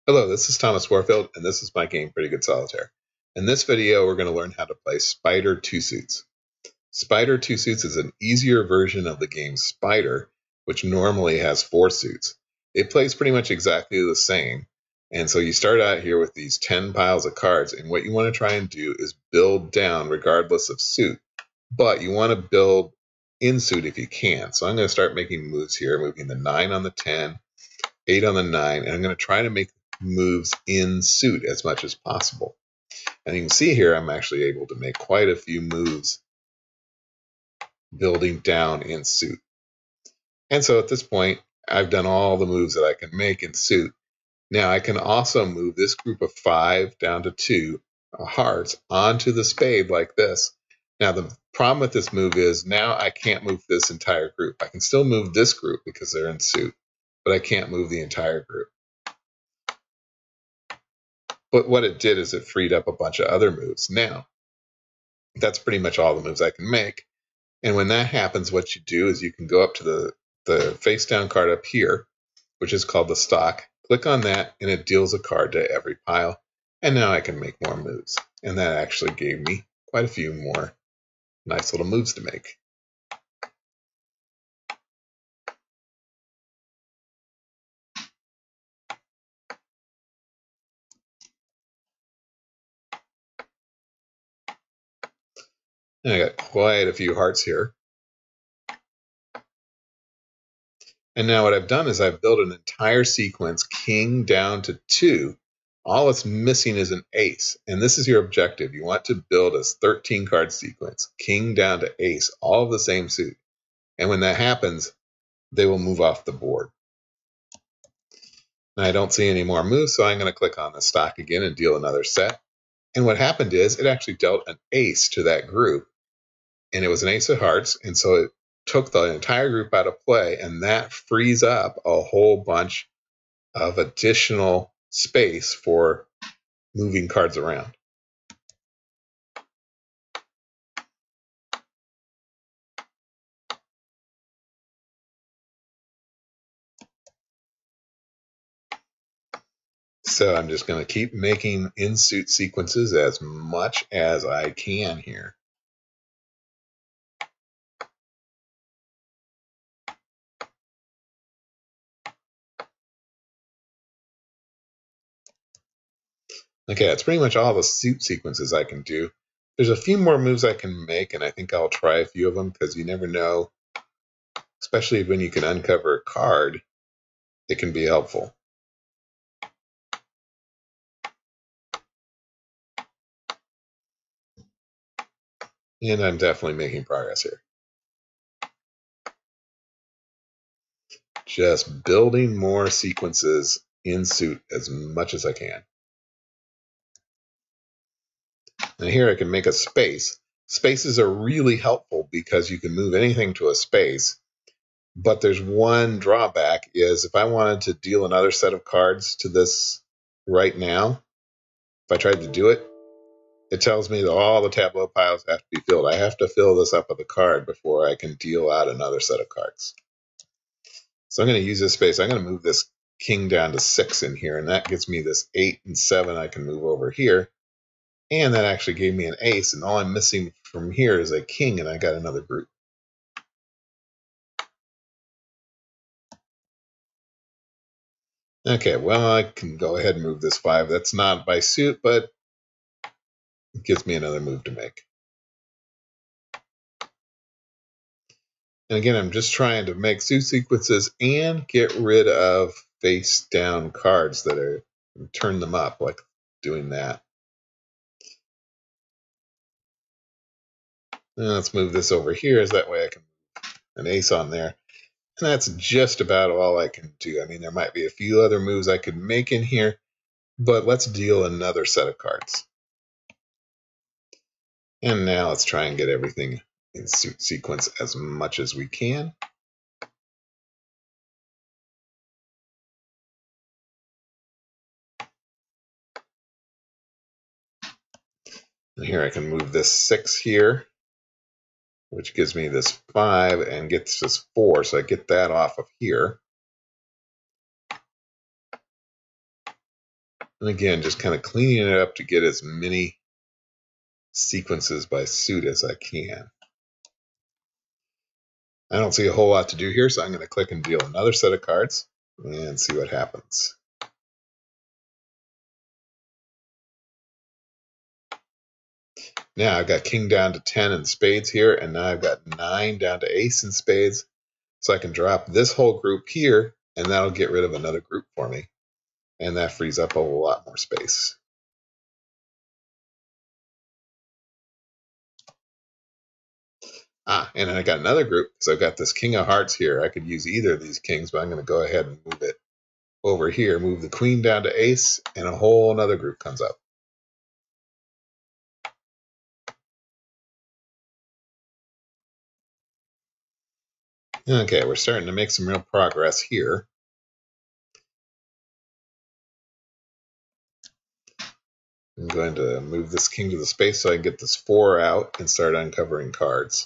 Hello, this is Thomas Warfield, and this is my game Pretty Good Solitaire. In this video, we're going to learn how to play Spider Two Suits. Spider Two Suits is an easier version of the game Spider, which normally has 4 suits. It plays pretty much exactly the same, and so you start out here with these 10 piles of cards, and what you want to try and do is build down regardless of suit, but you want to build in suit if you can. So I'm going to start making moves here, moving the 9 on the 10, 8 on the 9, and I'm going to try to make moves in suit as much as possible. And you can see here I'm actually able to make quite a few moves building down in suit. And so at this point, I've done all the moves that I can make in suit. Now I can also move this group of 5 down to 2 hearts onto the spade like this. Now the problem with this move is now I can't move this entire group. I can still move this group because they're in suit, but I can't move the entire group. But what it did is it freed up a bunch of other moves. Now, that's pretty much all the moves I can make. And when that happens, what you do is you can go up to the face down card up here, which is called the stock. Click on that, and it deals a card to every pile. And now I can make more moves. And that actually gave me quite a few more nice little moves to make. And I got quite a few hearts here. And now what I've done is I've built an entire sequence, king down to 2. All it's missing is an ace. And this is your objective. You want to build a 13 card sequence, king down to ace, all of the same suit. And when that happens, they will move off the board. Now I don't see any more moves, so I'm going to click on the stock again and deal another set. And what happened is it actually dealt an ace to that group. And it was an ace of hearts, and so it took the entire group out of play, and that frees up a whole bunch of additional space for moving cards around. So I'm just going to keep making in-suit sequences as much as I can here. Okay, that's pretty much all the suit sequences I can do. There's a few more moves I can make, and I think I'll try a few of them because you never know, especially when you can uncover a card, it can be helpful. And I'm definitely making progress here. Just building more sequences in suit as much as I can. And here I can make a space. Spaces are really helpful because you can move anything to a space. But there's one drawback is if I wanted to deal another set of cards to this right now, if I tried to do it, it tells me that all the tableau piles have to be filled. I have to fill this up with a card before I can deal out another set of cards. So I'm going to use this space. I'm going to move this king down to 6 in here, and that gives me this 8 and 7 I can move over here. And that actually gave me an ace, and all I'm missing from here is a king, and I got another group. Okay, well, I can go ahead and move this 5. That's not by suit, but it gives me another move to make. And again, I'm just trying to make suit sequences and get rid of face down cards that are, turn them up, like doing that. And let's move this over here, as that way I can move an ace on there. And that's just about all I can do. I mean, there might be a few other moves I could make in here, but let's deal another set of cards. And now let's try and get everything in suit sequence as much as we can. And here I can move this 6 here, which gives me this 5 and gets this 4, so I get that off of here. And again, just kind of cleaning it up to get as many sequences by suit as I can. I don't see a whole lot to do here, so I'm going to click and deal another set of cards and see what happens. Now I've got king down to 10 in spades here, and now I've got 9 down to ace in spades. So I can drop this whole group here, and that'll get rid of another group for me. And that frees up a whole lot more space. And I got another group, so I've got this king of hearts here. I could use either of these kings, but I'm going to go ahead and move it over here, move the queen down to ace, and a whole other group comes up. Okay, we're starting to make some real progress here. I'm going to move this king to the space so I can get this 4 out and start uncovering cards.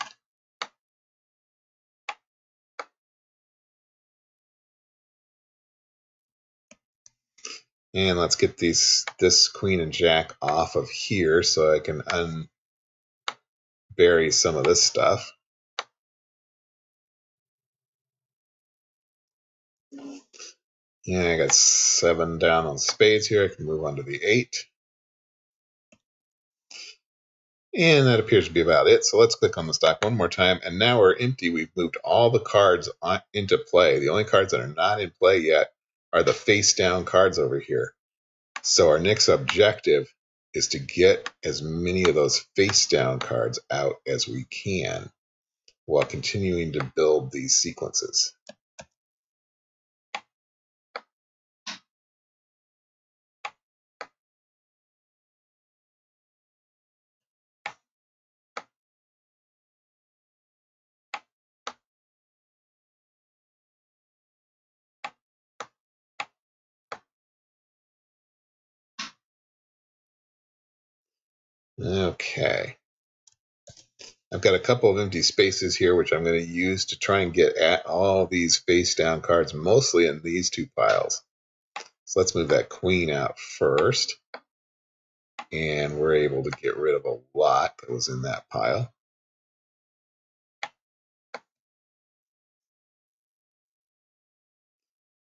And let's get this queen and jack off of here so I can unbury some of this stuff. Yeah, I got 7 down on spades here. I can move on to the 8. And that appears to be about it. So let's click on the stack one more time. And now we're empty. We've moved all the cards into play. The only cards that are not in play yet are the face down cards over here. So our next objective is to get as many of those face down cards out as we can while continuing to build these sequences. Okay. I've got a couple of empty spaces here, which I'm going to use to try and get at all these face down cards, mostly in these 2 piles. So let's move that queen out first. And we're able to get rid of a lot that was in that pile.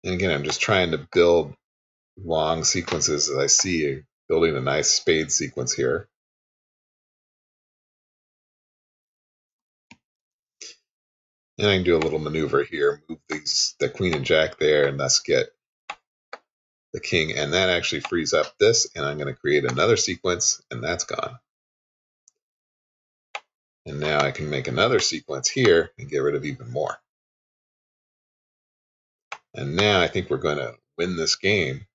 And again, I'm just trying to build long sequences as I see building a nice spade sequence here. And I can do a little maneuver here, move the queen and jack there, and thus get the king. And that actually frees up this, and I'm going to create another sequence, and that's gone. And now I can make another sequence here and get rid of even more. And now I think we're going to win this game,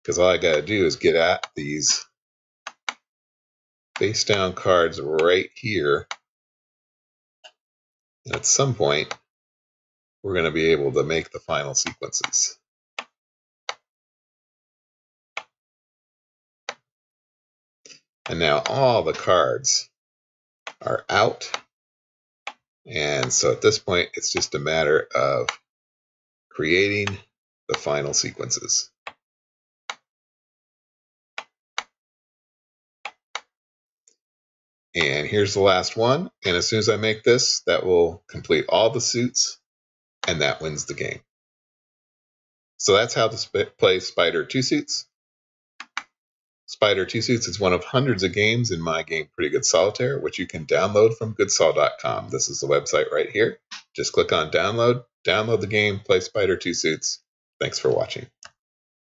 because all I got to do is get at these face down cards right here. And at some point, we're going to be able to make the final sequences. And now all the cards are out. And so at this point, it's just a matter of creating the final sequences. And here's the last one. And as soon as I make this, that will complete all the suits, and that wins the game. So that's how to play Spider 2 Suits. Spider 2 Suits is one of hundreds of games in my game Pretty Good Solitaire, which you can download from goodsol.com. This is the website right here. Just click on download, download the game, play Spider 2 Suits. Thanks for watching.